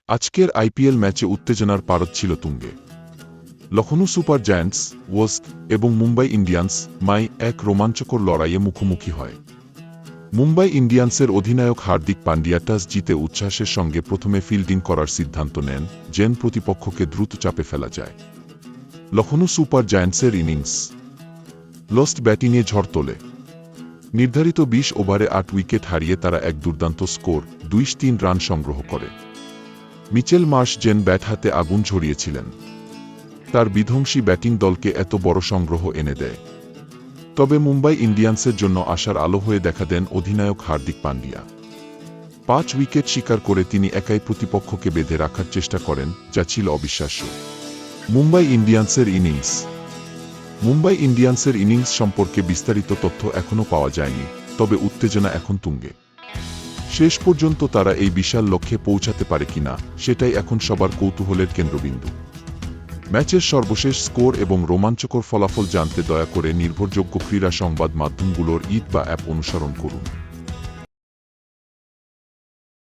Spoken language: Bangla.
আজকের আইপিএল ম্যাচে উত্তেজনার পারদ ছিল তুঙ্গে। লখনৌ সুপার জায়ান্টস ওয়াস্ট এবং মুম্বাই ইন্ডিয়ান্স এক রোমাঞ্চকর লড়াইয়ে মুখোমুখি হয়। মুম্বাই ইন্ডিয়ান্সের অধিনায়ক হার্দিক পান্ডিয়া টস জিতে উচ্ছ্বাসের সঙ্গে প্রথমে ফিল্ডিং করার সিদ্ধান্ত নেন, যেন প্রতিপক্ষকে দ্রুত চাপে ফেলা যায়। লখনৌ সুপার জায়ান্টসের ইনিংস লস্ট ব্যাটিংয়ে ঝড় তোলে। নির্ধারিত ২০ ওভারে ৮ উইকেট হারিয়ে তারা এক দুর্দান্ত স্কোর ২০৩ রান সংগ্রহ করে। মিচেল মার্শ যেন ব্যাট হাতে আগুন ঝরিয়েছিলেন। তার বিধ্বংসী ব্যাটিং দলকে এত বড় সংগ্রহ এনে দেয়। তবে মুম্বাই ইন্ডিয়ান্সের জন্য আশার আলো হয়ে দেখা দেন অধিনায়ক হার্দিক পান্ডিয়া। ৫ উইকেট শিকার করে তিনি একাই প্রতিপক্ষকে বেঁধে রাখার চেষ্টা করেন, যা ছিল অবিশ্বাস্য। মুম্বাই ইন্ডিয়ান্সের ইনিংস সম্পর্কে বিস্তারিত তথ্য এখনও পাওয়া যায়নি, তবে উত্তেজনা এখন তুঙ্গে। শেষ পর্যন্ত তারা এই বিশাল লক্ষ্যে পৌঁছাতে পারে কিনা, সেটাই এখন সবার কৌতূহলের কেন্দ্রবিন্দু। ম্যাচের সর্বশেষ স্কোর এবং রোমাঞ্চকর ফলাফল জানতে দয়া করে নির্ভরযোগ্য ক্রীড়া সংবাদ মাধ্যমগুলোর অ্যাপ অনুসরণ করুন।